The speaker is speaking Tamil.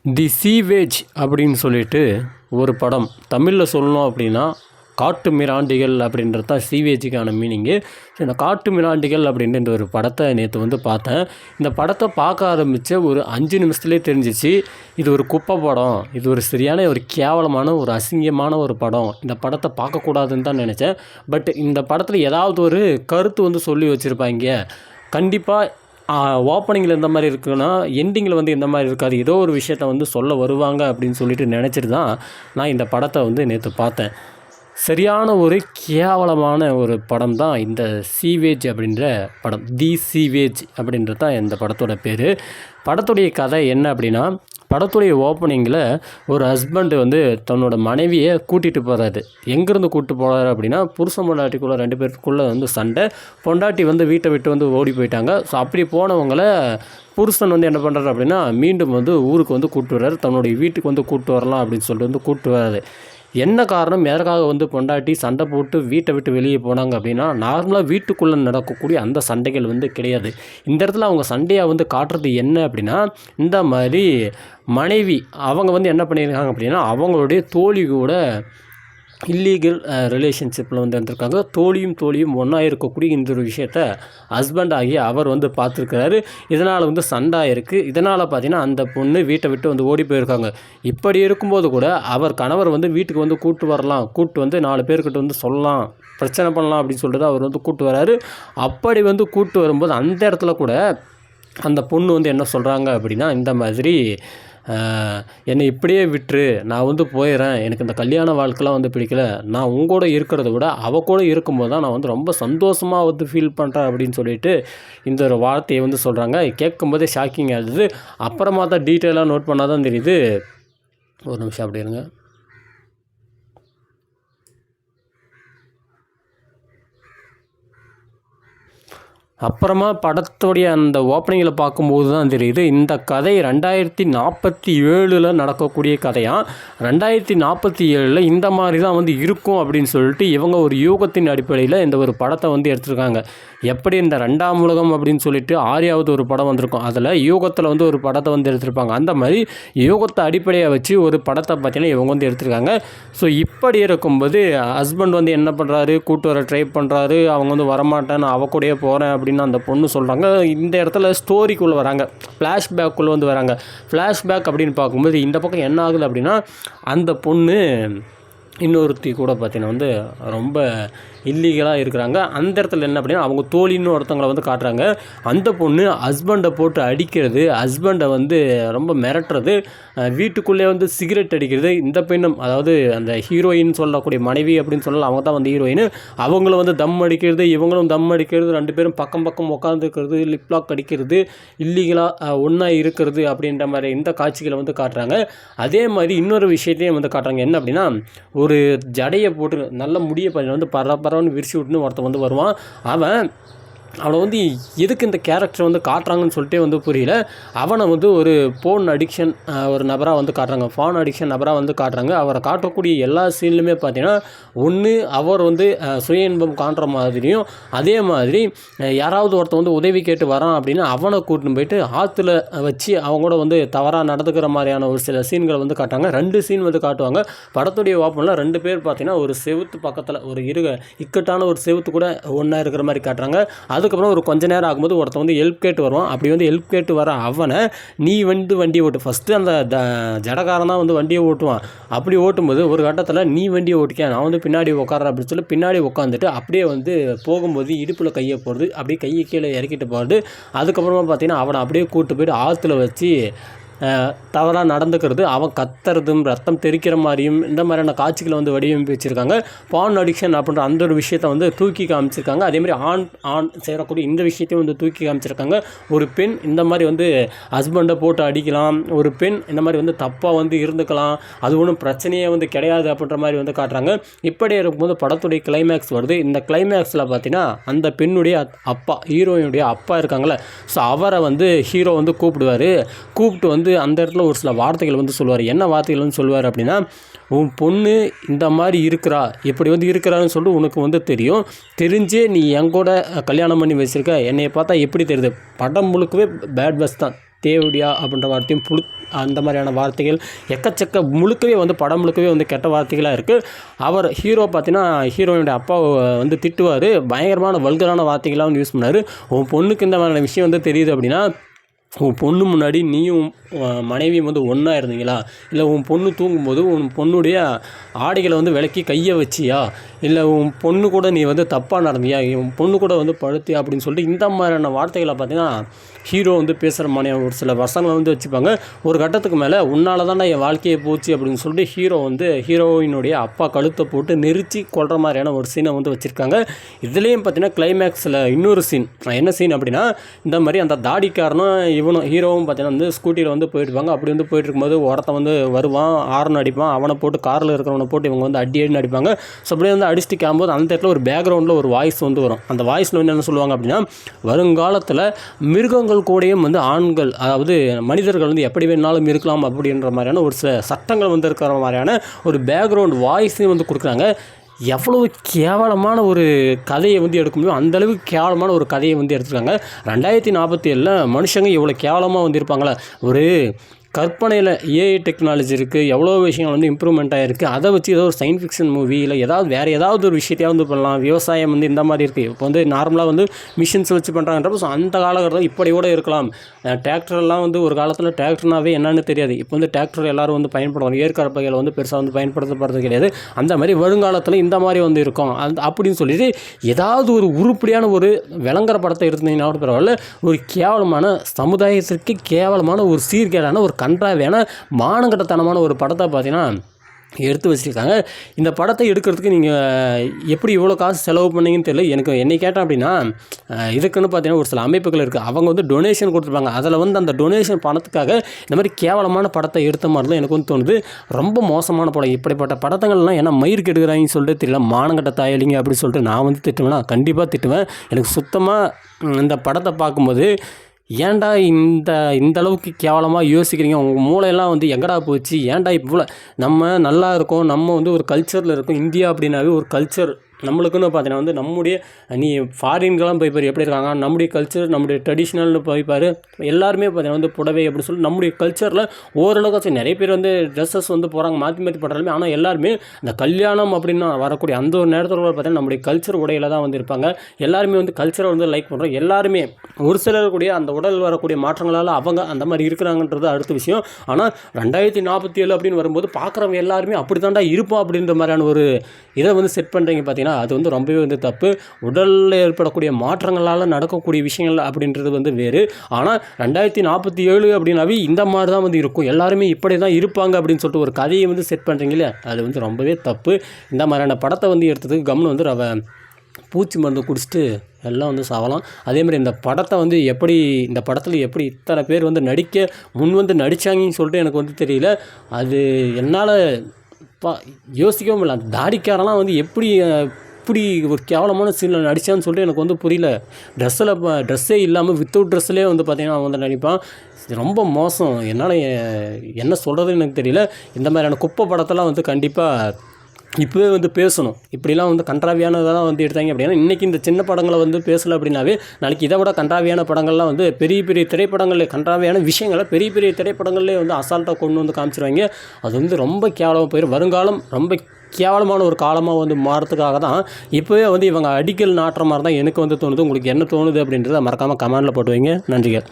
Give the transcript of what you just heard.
தி சீவேஜ் அப்படின்னு சொல்லிட்டு ஒரு படம் தமிழில் சொல்லணும் அப்படின்னா காட்டு மிராண்டிகள் அப்படின்றது தான் சீவேஜுக்கான மீனிங்கு. இந்த காட்டு மிராண்டிகள் அப்படின்ற இந்த ஒரு படத்தை நேற்று பார்த்தேன். இந்த படத்தை பார்க்க ஆரம்பித்த ஒரு 5 நிமிஷத்துலேயே தெரிஞ்சிச்சு, இது ஒரு குப்பை படம், இது ஒரு சரியான ஒரு கேவலமான ஒரு அசிங்கமான ஒரு படம், இந்த படத்தை பார்க்கக்கூடாதுன்னு தான் நினச்சேன். பட் இந்த படத்தில் ஏதாவது ஒரு கருத்து சொல்லி வச்சுருப்பாங்க. கண்டிப்பாக ஓப்பனிங்கில் எந்த மாதிரி இருக்குன்னா எண்டிங்கில் எந்த மாதிரி இருக்காது, ஏதோ ஒரு விஷயத்த சொல்ல வருவாங்க அப்படின்னு சொல்லிட்டு நினச்சிட்டு தான் நான் இந்த படத்தை நேற்று பார்த்தேன். சரியான ஒரு கேவலமான ஒரு படம் தான் இந்த சீவேஜ் அப்படின்ற படம். தி சீவேஜ் அப்படின்றது தான் இந்த படத்தோட பேர். படத்துடைய கதை என்ன அப்படின்னா, படத்துடைய ஓப்பனிங்கில் ஒரு ஹஸ்பண்டு தன்னோட மனைவியை கூட்டிகிட்டு போகிறாரு. எங்கேருந்து கூப்பிட்டு போகிறாரு அப்படின்னா, புருஷன் பொண்டாட்டிக்குள்ளே 2 பேருக்குள்ளே சண்டை. பொண்டாட்டி வீட்டை விட்டு ஓடி போயிட்டாங்க. ஸோ அப்படி போனவங்கள புருஷன் என்ன பண்ணுறாரு அப்படின்னா, மீண்டும் ஊருக்கு கூப்பிட்டு வர்றாரு. தன்னுடைய வீட்டுக்கு கூப்பிட்டு வரலாம் அப்படின்னு சொல்லிட்டு கூப்பிட்டு வர்றாரு. என்ன காரணம், எதற்காக பொண்டாட்டி சண்டை போட்டு வீட்டை விட்டு வெளியே போனாங்க அப்படின்னா, நார்மலாக வீட்டுக்குள்ளே நடக்கக்கூடிய அந்த சண்டைகள் கிடையாது. இந்த இடத்துல அவங்க சண்டையாக காட்டுறது என்ன அப்படின்னா, இந்த மாதிரி மனைவி அவங்க என்ன பண்ணியிருக்காங்க அப்படின்னா, அவங்களுடைய தோழி கூட இல்லீகல் ரிலேஷன்ஷிப்பில் இருந்திருக்காங்க. தோழியும் ஒன்றா இருக்கக்கூடிய இந்த ஒரு விஷயத்த ஹஸ்பண்ட் ஆகி அவர் பார்த்துருக்கிறாரு. இதனால் சண்டை இருக்குது. இதனால் பார்த்தீங்கன்னா அந்த பொண்ணு வீட்டை விட்டு ஓடி போயிருக்காங்க. இப்படி இருக்கும்போது கூட அவர் கணவர் வீட்டுக்கு கூப்பிட்டு வரலாம், கூப்பிட்டு 4 பேர்கிட்ட சொல்லலாம், பிரச்சனை பண்ணலாம் அப்படின்னு சொல்லிட்டு அவர் கூப்பிட்டு வராரு. அப்படி கூப்பிட்டு வரும்போது அந்த இடத்துல கூட அந்த பொண்ணு என்ன சொல்கிறாங்க அப்படின்னா, இந்த மாதிரி என்னை இப்படியே விட்டுரு, நான் போயிடுறேன், எனக்கு இந்த கல்யாண வாழ்க்கைலாம் பிடிக்கல, நான் உங்களோட இருக்கிறத விட அவள் கூட இருக்கும்போது தான் நான் ரொம்ப சந்தோஷமாக ஃபீல் பண்ணுறேன் அப்படின்னு சொல்லிட்டு இந்த ஒரு வார்த்தையை சொல்கிறாங்க. கேட்கும்போதே ஷாக்கிங்காக இருந்தது. அப்புறமா தான் டீட்டெயிலாக நோட் பண்ணால் தான் தெரியுது. ஒரு நிமிஷம் அப்படி இருங்க. அப்புறமா படத்துடைய அந்த ஓப்பனிங்கில் பார்க்கும்போது தான் தெரியுது, இந்த கதை 2047 நடக்கக்கூடிய கதையாக. 2047 இந்த மாதிரி தான் இருக்கும் அப்படின்னு சொல்லிட்டு இவங்க ஒரு யூகத்தின் அடிப்படையில் இந்த ஒரு படத்தை எடுத்திருக்காங்க. எப்படி இந்த 2ஆம் உலகம் அப்படின்னு சொல்லிட்டு 6வது ஒரு படம் வந்திருக்கும், அதில் யூகத்தில் ஒரு படத்தை எடுத்திருப்பாங்க. அந்த மாதிரி யூகத்தை அடிப்படையாக வச்சு ஒரு படத்தை பார்த்தீங்கன்னா இவங்க எடுத்திருக்காங்க. ஸோ இப்படி இருக்கும்போது ஹஸ்பண்ட் என்ன பண்ணுறாரு, கூட்டு வர ட்ரை பண்ணுறாரு. அவங்க வரமாட்டேன், நான் அவ கூடயே போகிறேன் அப்படின்னு அந்த பொண்ணு சொல்கிறாங்க. இந்த இடத்துல ஸ்டோரிக்குள்ளே வராங்க, ஃப்ளாஷ்பேக்குள்ளே வராங்க. ஃப்ளாஷ்பேக் அப்படின்னு பார்க்கும்போது இந்த பக்கம் என்ன ஆகுது அப்படின்னா, அந்த பொண்ணு இன்னொருத்தி கூட பார்த்தீங்கன்னா ரொம்ப இல்லீகலாக இருக்கிறாங்க. அந்த இடத்துல என்ன அப்படின்னா, அவங்க தோழின்னு ஒருத்தவங்களை காட்டுறாங்க. அந்த பொண்ணு ஹஸ்பண்டை போட்டு அடிக்கிறது, ஹஸ்பண்டை ரொம்ப மிரட்டுறது, வீட்டுக்குள்ளே சிகரெட் அடிக்கிறது. இந்த பெண்ணும், அதாவது அந்த ஹீரோயின் சொல்லக்கூடிய மனைவி அப்படின்னு சொல்லலாம், அவங்க தான் ஹீரோயின். அவங்களும் தம் அடிக்கிறது, இவங்களும் தம் அடிக்கிறது, 2 பேரும் பக்கம் பக்கம் உட்காந்துருக்கிறது, லிப்லாக் அடிக்கிறது, இல்லீகலாக ஒன்றா இருக்கிறது அப்படின்ற மாதிரி இந்த காட்சிகளை காட்டுறாங்க. அதே மாதிரி இன்னொரு விஷயத்தையும் காட்டுறாங்க. என்ன அப்படின்னா, ஒரு ஜடையை போட்டு நல்ல முடிய பையன் பரபரன்னு விரிச்சு விட்டுன்னு ஒருத்தன் வருவான். அவனை எதுக்கு இந்த கேரக்டர் காட்டுறாங்கன்னு சொல்லிட்டே புரியல. அவனை ஒரு போன் அடிக்ஷன் ஒரு நபராக காட்டுறாங்க, ஃபான் அடிக்ஷன் நபராக காட்டுறாங்க. அவரை காட்டக்கூடிய எல்லா சீன்லையுமே பார்த்தீங்கன்னா, ஒன்று அவர் சுய இன்பம் காட்டுற மாதிரியும், அதே மாதிரி யாராவது ஒருத்தன் உதவி கேட்டு வரான் அப்படின்னா அவனை கூட்டின்னு போயிட்டு ஆற்றுல வச்சு அவங்களோட தவறாக நடந்துக்கிற மாதிரியான ஒரு சில சீன்களை காட்டுறாங்க. 2 சீன் காட்டுவாங்க. படத்துடைய ஓப்பனில் 2 பேர் பார்த்தீங்கன்னா ஒரு செவுத்து பக்கத்தில் ஒரு இக்கட்டான ஒரு செவுத்து கூட ஒன்றா இருக்கிற மாதிரி காட்டுறாங்க. அதுக்கப்புறம் ஒரு கொஞ்ச நேரம் ஆகும்போது ஒருத்தன் ஹெல்ப் கேட்டு வருவான். அப்படி ஹெல்ப் கேட்டு வர அவனை, நீ வண்டியை ஓட்டு, ஃபஸ்ட்டு அந்த ஜடக்காரன் தான் வண்டியை ஓட்டுவான். அப்படி ஓட்டும்போது ஒரு கட்டத்தில் நீ வண்டியை ஓட்டிக்க, நான் பின்னாடி உட்காரேன் அப்படின்னு சொல்லி பின்னாடி உட்காந்துட்டு அப்படியே போகும்போது இடுப்பில் கையை போடுறது, அப்படியே கையை கீழே இறக்கிட்டு போகிறது. அதுக்கப்புறமா பார்த்தீங்கன்னா அவனை அப்படியே கூப்பிட்டு போய்ட்டு ஆற்றுல வச்சு தவறாக நடந்துக்கிறது, அவன் கத்துறதும் ரத்தம் தெரிக்கிற மாதிரியும் இந்த மாதிரியான காட்சிகளை வடிவமைப்பு வச்சுருக்காங்க. பான் அடிக்ஷன் அப்படின்ற அந்த ஒரு விஷயத்தை தூக்கி காமிச்சிருக்காங்க. அதேமாதிரி ஆண் சேரக்கூடிய இந்த விஷயத்தையும் தூக்கி காமிச்சிருக்காங்க. ஒரு பெண் இந்த மாதிரி ஹஸ்பண்டை போட்டு அடிக்கலாம், ஒரு பெண் இந்த மாதிரி தப்பாக இருந்துக்கலாம், அது ஒன்றும் பிரச்சனையே கிடையாது அப்படின்ற மாதிரி காட்டுறாங்க. இப்படி இருக்கும்போது படத்துடைய கிளைமேக்ஸ் வருது. இந்த கிளைமேக்ஸில் பார்த்தீங்கன்னா அந்த பெண்ணுடைய அப்பா, ஹீரோயினுடைய அப்பா இருக்காங்களே, ஸோ அவரை ஹீரோ கூப்பிட்டு அந்த இடத்துல ஒரு சில வார்த்தைகள் சொல்லுவார். என்ன வார்த்தைகள்னு சொல்லுவார் அப்படின்னா, உன் பொண்ணு இந்த மாதிரி இருக்கிறா, இப்படி இருக்கிறான்னு சொல்லிட்டு உனக்கு தெரியும், தெரிஞ்சே நீ எங்கூட கல்யாணம் பண்ணி வச்சுருக்க, என்னையை பார்த்தா எப்படி தெரியுது, படம் முழுக்கவே பேட் பஸ் தான். தேவடியா அப்படின்ற வார்த்தையும் அந்த மாதிரியான வார்த்தைகள் எக்கச்சக்க முழுக்கவே வந்து படம் முழுக்கவே வந்து கெட்ட வார்த்தைகளாக இருக்குது. அவர் ஹீரோ பார்த்தீங்கன்னா ஹீரோயினுடைய அப்பா வந்து திட்டுவார், பயங்கரமான வல்கரான வார்த்தைகளாக வந்து யூஸ் பண்ணார். உன் பொண்ணுக்கு இந்த மாதிரியான விஷயம் வந்து தெரியுது அப்படின்னா உன் பொண்ணு முன்னாடி நீயும் மனைவியும் வந்து ஒன்றா இருந்தீங்களா, இல்லை உன் பொண்ணு தூங்கும்போது உன் பொண்ணுடைய ஆடைகளை வந்து விலக்கி கையை வச்சியா, இல்லை உன் பொண்ணு கூட நீ வந்து தப்பாக நடந்தியா, உன் பொண்ணு கூட வந்து படுத்தியா அப்படின்னு சொல்லிட்டு இந்த மாதிரியான வார்த்தைகளை பார்த்தீங்கன்னா ஹீரோ வந்து பேசுகிற மாதிரியான ஒரு சில வசனங்களை வந்து வச்சுப்பாங்க. ஒரு கட்டத்துக்கு மேலே உன்னால தான் என் வாழ்க்கையை போச்சு அப்படின்னு சொல்லிட்டு ஹீரோ வந்து ஹீரோயினுடைய அப்பா கழுத்தை போட்டு நெரிச்சு கொள்கிற மாதிரியான ஒரு சீனை வந்து வச்சுருக்காங்க. இதுலேயும் பார்த்தீங்கன்னா கிளைமேக்ஸில் இன்னொரு சீன், என்ன சீன் அப்படின்னா இந்த மாதிரி அந்த தாடிக்காரனும் இவனும் ஹீரோவும் பார்த்தீங்கன்னா வந்து ஸ்கூட்டியில் வந்து போயிட்டுருப்பாங்க. அப்படி வந்து போயிட்டு இருக்கும்போது ஒருத்தன் வந்து வருவான், ஹார்ன் அடிப்பான், அவனை போட்டு காரில் இருக்கிறவனை போட்டு இவங்க வந்து அடின்னு அடிப்பாங்க. ஸோ அப்படியே வந்து அடிச்சுட்டு கிளம்பும்போது அந்த இடத்துல ஒரு பேக்ரவுண்டில் ஒரு வாய்ஸ் வந்து வரும். அந்த வாய்ஸில் வந்து என்ன சொல்லுவாங்க அப்படின்னா, வருங்காலத்தில் மிருகங்கள் கூடயும் வந்து ஆண்கள், அதாவது மனிதர்கள் வந்து எப்படி வேணாலும் இருக்கலாம் அப்படின்ற மாதிரியான ஒரு சில சட்டங்கள் வந்து இருக்கிற மாதிரியான ஒரு பேக்ரவுண்ட் வாய்ஸையும் வந்து கொடுக்குறாங்க. எவ்வளவு கேவலமான ஒரு கதையை வந்து எடுக்க முடியும், அந்தளவுக்கு கேவலமான ஒரு கதையை வந்து எடுத்துருக்காங்க. 2047 மனுஷங்க இவ்வளோ கேவலமாக வந்து இருப்பாங்களா? ஒரு கற்பனையில் ஏஐ டெக்னாலஜி இருக்குது, எவ்வளோ விஷயங்கள் வந்து இம்ப்ரூவ்மெண்ட் ஆகிருக்கு, அதை வச்சு ஏதோ ஒரு சயின்ஸ் ஃபிக்ஷன் மூவி இல்லை ஏதாவது வேறு ஏதாவது ஒரு விஷயத்தையாக வந்து பண்ணலாம். விவசாயம் வந்து இந்த மாதிரி இருக்குது, இப்போ வந்து நார்மலாக வந்து மிஷின்ஸ் வச்சு பண்ணுறாங்கன்றப்போ ஸோ அந்த காலகட்டத்தில் இப்படி கூட இருக்கலாம். டிராக்டர்லாம் வந்து ஒரு காலத்தில் டிராக்டர்னாவே என்னன்னு தெரியாது, இப்போ வந்து டிராக்டர் எல்லோரும் வந்து பயன்படுவாங்க, ஏற்கலப்பைகளை வந்து பெருசாக வந்து பயன்படுத்தப்படுறது கிடையாது. அந்த மாதிரி வருங்காலத்தில் இந்த மாதிரி வந்து இருக்கும் அப்படின்னு சொல்லிட்டு ஏதாவது ஒரு உருப்படியான ஒரு விளங்குற படத்தை எடுத்தீங்கன்னா பரவாயில்ல, ஒரு கேவலமான சமுதாயத்திற்கு கேவலமான ஒரு சீர்கேடான ஒரு கன்றாவியான மானங்கட்டத்தனமான ஒரு படத்தை பார்த்தீங்கன்னா எடுத்து வச்சுருக்காங்க. இந்த படத்தை எடுக்கிறதுக்கு நீங்கள் எப்படி இவ்வளோ காசு செலவு பண்ணீங்கன்னு தெரியல. என்னை கேட்டேன் அப்படின்னா, இதுக்குன்னு பார்த்தீங்கன்னா ஒரு சில அமைப்புகள் இருக்குது, அவங்க வந்து டொனேஷன் கொடுத்துருப்பாங்க. அதில் வந்து அந்த டொனேஷன் பணத்துக்காக இந்த மாதிரி கேவலமான படத்தை எடுத்த மாதிரி தான் எனக்கு வந்து தோணுது. ரொம்ப மோசமான படம். இப்படிப்பட்ட படத்தங்கள்லாம் ஏன்னா மயிருக்கு எடுக்கிறாங்கன்னு சொல்லிட்டு தெரியல, மானங்கட்ட தாயலிங்க அப்படின்னு சொல்லிட்டு நான் வந்து திட்டுவேன்னா கண்டிப்பாக திட்டுவேன். எனக்கு சுத்தமாக இந்த படத்தை பார்க்கும்போது ஏன்டா இந்த அளவுக்கு கேவலமாக யோசிக்கிறீங்க, உங்கள் மூளையெல்லாம் வந்து எங்கடா போச்சு, ஏன்டா இவ்வளோ நம்ம நல்லா இருக்கோம், நம்ம வந்து ஒரு கல்ச்சரில் இருக்கோம். இந்தியா அப்படின்னாவே ஒரு கல்ச்சர் நம்மளுக்குன்னு பார்த்தீங்கன்னா வந்து நம்முடைய நீ ஃபாரின்கெலாம் போய்ப்பார் எப்படி இருக்காங்க, நம்முடைய கல்ச்சர் நம்முடைய ட்ரெடிஷ்னல்னு போய்ப்பார், எல்லாருமே பார்த்தீங்கன்னா வந்து புடவை அப்படின்னு சொல்லி நம்முடைய கல்ச்சரில் ஓரளவுக்கு நிறைய பேர் வந்து ட்ரெஸ்ஸஸ் வந்து போகிறாங்க மாற்றி மாற்றி பண்ணுறாலுமே, ஆனால் எல்லாருமே இந்த கல்யாணம் அப்படின்னு வரக்கூடிய அந்த ஒரு நேரத்தில் பார்த்தீங்கன்னா நம்முடைய கல்ச்சர் உடையில தான் வந்து இருப்பாங்க. எல்லாருமே வந்து கல்ச்சரை வந்து லைக் பண்ணுறோம். எல்லாருமே ஒரு சிலர் கூடிய அந்த உடல் வரக்கூடிய மாற்றங்களால் அவங்க அந்த மாதிரி இருக்கிறாங்கன்றது அடுத்த விஷயம். ஆனால் 2047 அப்படின்னு வரும்போது பார்க்குறவங்க எல்லாருமே அப்படி தாண்டா இருப்போம் அப்படின்ற மாதிரியான ஒரு இதை வந்து செட் பண்ணுறீங்க பார்த்தீங்கன்னா அது வந்து ரொம்பவே வந்து தப்பு. உடலில் ஏற்படக்கூடிய மாற்றங்களால் நடக்கக்கூடிய விஷயங்கள் அப்படின்றது வந்து வேறு. ஆனால் 2047 அப்படின்னாவே இந்த மாதிரி தான் வந்து இருக்கும், எல்லாருமே இப்படி தான் இருப்பாங்க அப்படின்னு சொல்லிட்டு ஒரு கதையை வந்து செட் பண்ணுறீங்களே, அது வந்து ரொம்பவே தப்பு. இந்த மாதிரியான படத்தை வந்து எடுத்ததுக்கு கவனம் வந்து பூச்சி மருந்து குடிச்சிட்டு எல்லாம் வந்து சாவலாம். அதேமாதிரி இந்த படத்தை வந்து இந்த படத்தில் எப்படி இத்தனை பேர் வந்து முன் வந்து நடித்தாங்கன்னு சொல்லிட்டு எனக்கு வந்து தெரியல. அது என்னால் யோசிக்கவும் முடியல. அந்த தாடிக்காரெல்லாம் வந்து எப்படி ஒரு கேவலமான சீனில் நடித்தான்னு சொல்லிட்டு எனக்கு வந்து புரியல. ட்ரெஸ்ஸே இல்லாமல் வித்தவுட் ட்ரெஸ்லேயே வந்து பார்த்திங்கன்னா அவன் வந்து நடிப்பான். ரொம்ப மோசம். என்னால் என்ன சொல்கிறதுன்னு எனக்கு தெரியல. இந்த மாதிரியான குப்பை படத்தெல்லாம் வந்து கண்டிப்பாக இப்போவே வந்து பேசணும். இப்படிலாம் வந்து கன்றாவியானதெல்லாம் வந்து எடுத்தாங்க அப்படின்னா இன்றைக்கி இந்த சின்ன படங்களை வந்து பேசலை அப்படின்னாவே நாளைக்கு இதை விட கன்றாவியான படங்கள்லாம் வந்து பெரிய பெரிய திரைப்படங்களில் கன்றாவியான விஷயங்களை பெரிய பெரிய திரைப்படங்கள்லேயே வந்து அசால்ட்டாக கொண்டு வந்து காமிச்சிருவாங்க. அது வந்து ரொம்ப கேவலமாக போயிடும். வருங்காலம் ரொம்ப கேவலமான ஒரு காலமாக வந்து மாறத்துக்காக தான் இப்போவே வந்து இவங்க அடிக்கல் நாட்டுற மாதிரி தான் எனக்கு வந்து தோணுது. உங்களுக்கு என்ன தோணுது அப்படின்றத மறக்காமல் கமெண்டில் போட்டு வைங்க. நன்றிகள்.